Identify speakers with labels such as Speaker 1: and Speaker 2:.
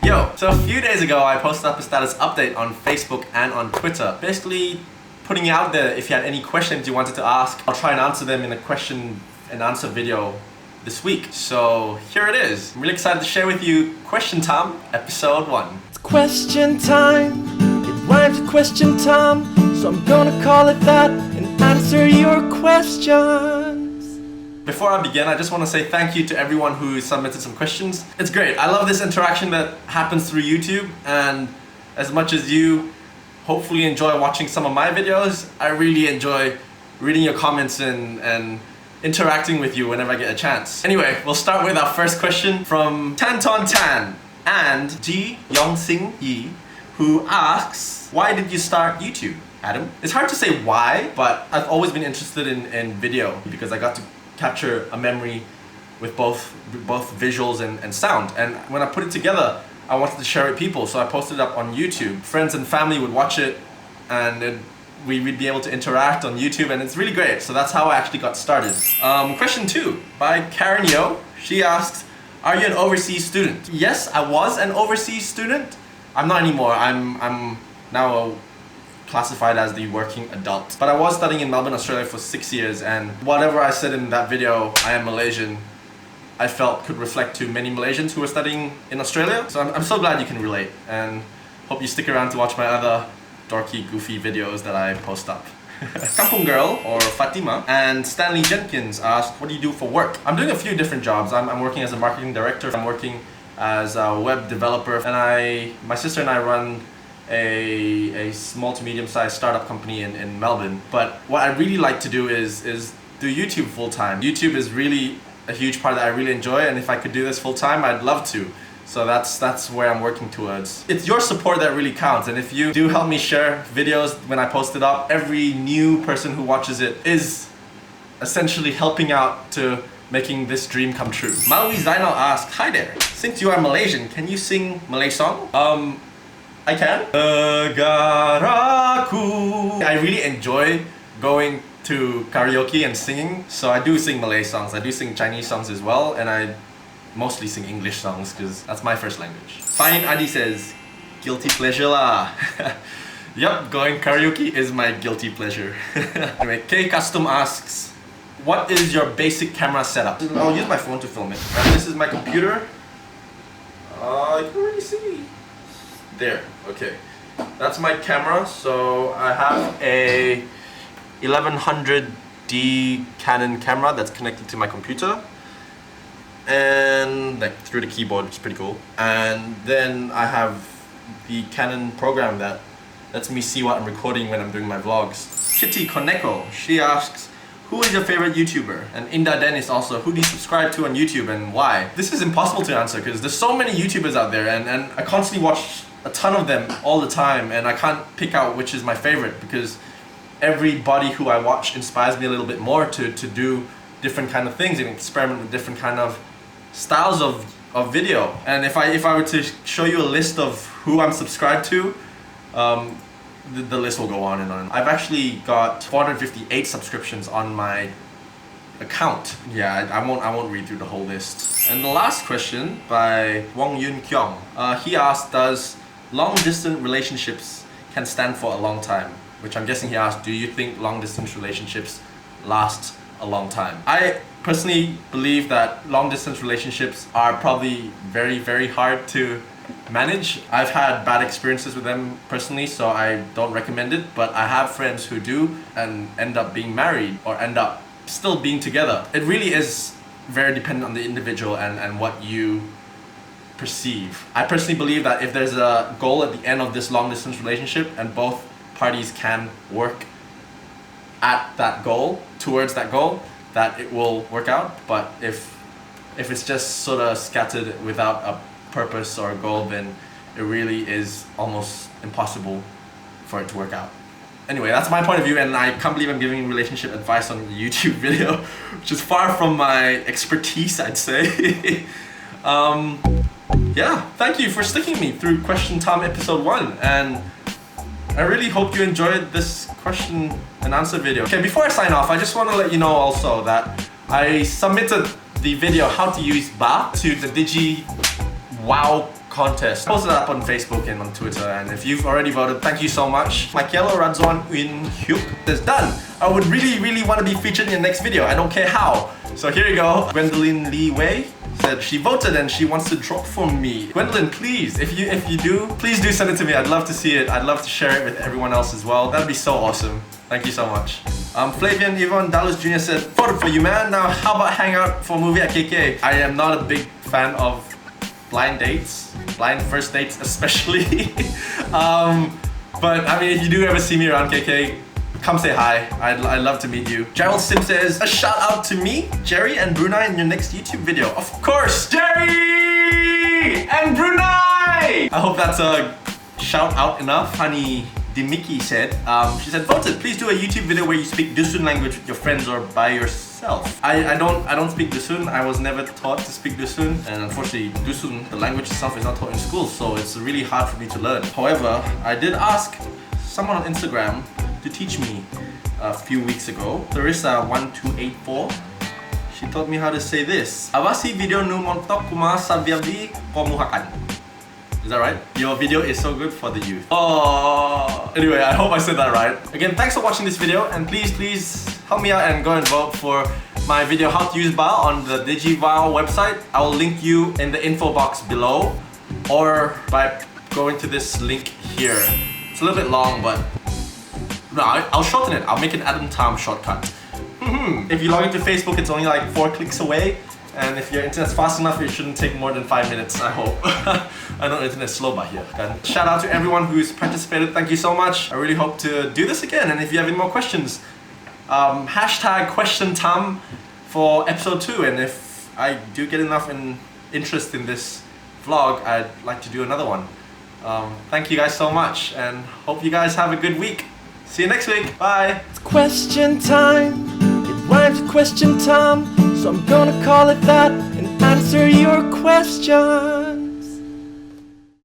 Speaker 1: Yo, so a few days ago I posted up a status update on Facebook and on Twitter, basically putting it out there if you had any questions you wanted to ask. I'll try and answer them in a question and answer video this week. So here it is. I'm really excited to share with you Question Time, episode 1.
Speaker 2: It's question time, it rhymes with question time, so I'm gonna call it that and answer your questions.
Speaker 1: Before I begin, I just want to say thank you to everyone who submitted some questions. It's great. I love this interaction that happens through YouTube, and as much as you hopefully enjoy watching some of my videos, I really enjoy reading your comments and interacting with you whenever I get a chance. Anyway, we'll start with our first question from Tanton Tan and Ji Yongsing Yi, who asks, why did you start YouTube, Adam? It's hard to say why, but I've always been interested in video because I got to capture a memory with both visuals and sound. And when I put it together, I wanted to share it with people, so I posted it up on YouTube. Friends and family would watch it, and we'd be able to interact on YouTube, and it's really great. So that's how I actually got started. Question 2 by Karen Yo. She asks, are you an overseas student? Yes, I was an overseas student. I'm not anymore. I'm now classified as the working adult. But I was studying in Melbourne, Australia for 6 years, and whatever I said in that video, I am Malaysian, I felt could reflect to many Malaysians who are studying in Australia. So I'm so glad you can relate, and hope you stick around to watch my other dorky, goofy videos that I post up. Kampung Girl, or Fatima, and Stanley Jenkins asked, what do you do for work? I'm doing a few different jobs. I'm working as a marketing director, I'm working as a web developer, and my sister and I run a small to medium-sized startup company in Melbourne. But what I really like to do is do YouTube full-time. YouTube is really a huge part that I really enjoy, and if I could do this full-time, I'd love to. So that's where I'm working towards. It's your support that really counts, and if you do help me share videos when I post it up, every new person who watches it is essentially helping out to making this dream come true. Maui Zainal asks, hi there, since you are Malaysian, can you sing Malay song? I can. Negaraku. I really enjoy going to karaoke and singing, so I do sing Malay songs, I do sing Chinese songs as well, and I mostly sing English songs because that's my first language. Fine Adi says, guilty pleasure lah. Yup, going karaoke is my guilty pleasure. Anyway, K Custom asks, what is your basic camera setup? I'll use my phone to film it. And this is my computer. You can already see. There, okay. That's my camera. So I have a 1100D Canon camera that's connected to my computer, and like through the keyboard, which is pretty cool. And then I have the Canon program that lets me see what I'm recording when I'm doing my vlogs. Chitty Koneko, she asks, who is your favorite YouTuber? And Inda Dennis also, who do you subscribe to on YouTube and why? This is impossible to answer because there's so many YouTubers out there, and I constantly watch a ton of them all the time, and I can't pick out which is my favorite because everybody who I watch inspires me a little bit more to do different kind of things and experiment with different kind of styles of video. And if I were to show you a list of who I'm subscribed to, the list will go on and on. I've actually got 458 subscriptions on my account. Yeah, I won't read through the whole list. And the last question by Wong Yun Kyung. He asked, does long distance relationships can stand for a long time? Which I'm guessing he asked, do you think long distance relationships last a long time? I personally believe that long distance relationships are probably very, very hard to manage. I've had bad experiences with them personally, so I don't recommend it, but I have friends who do and end up being married or end up still being together. It really is very dependent on the individual and what you perceive. I personally believe that if there's a goal at the end of this long distance relationship and both parties can work at that goal, towards that goal, that it will work out. But if it's just sort of scattered without a purpose or a goal, then it really is almost impossible for it to work out. Anyway, that's my point of view, and I can't believe I'm giving relationship advice on a YouTube video, which is far from my expertise, I'd say. Yeah, thank you for sticking me through Question Time episode 1, and I really hope you enjoyed this question and answer video. Okay, before I sign off, I just want to let you know also that I submitted the video how to use Ba to the Digi Wow contest. I posted it up on Facebook and on Twitter, and if you've already voted, thank you so much. Michaela Radzwan Win Hyuk is done. I would really want to be featured in the next video. I don't care how. So here you go. Gwendolyn Lee Wei said she voted and she wants to drop for me. Gwendolyn, please, if you do, please do send it to me. I'd love to see it. I'd love to share it with everyone else as well. That'd be so awesome. Thank you so much. Flavian Yvonne Dallas Jr. said, voted for you, man. Now how about hang out for a movie at KK? I am not a big fan of blind dates, blind first dates especially. But I mean, if you do ever see me around KK, come say hi. I'd love to meet you. Gerald Sim says, a shout out to me, Jerry and Brunei in your next YouTube video. Of course, Jerry and Brunei! I hope that's a shout out enough. Honey Dimiki said, she said, voted, please do a YouTube video where you speak Dusun language with your friends or by yourself. I don't speak Dusun. I was never taught to speak Dusun, and unfortunately Dusun, the language itself, is not taught in school, so it's really hard for me to learn. However, I did ask someone on Instagram to teach me a few weeks ago. Larissa1284. She taught me how to say this. Awasi video nu montok kuma sabiabi komuhakan. Is that right? Your video is so good for the youth. Oh. Anyway, I hope I said that right. Again, thanks for watching this video, and please help me out and go and vote for my video how to use Bao on the DigiVao website. I will link you in the info box below, or by going to this link here. It's a little bit long, but no, I'll shorten it. I'll make an Adam Tam shortcut. If you log into Facebook, it's only like 4 clicks away. And if your internet's fast enough, it shouldn't take more than 5 minutes, I hope. I know internet's slow by here. And shout out to everyone who's participated. Thank you so much. I really hope to do this again. And if you have any more questions, hashtag question Tam for episode 2. And if I do get enough interest in this vlog, I'd like to do another one. Thank you guys so much, and hope you guys have a good week. See you next week. Bye.
Speaker 2: It's question time. It rhymes with question time, so I'm gonna call it that and answer your question.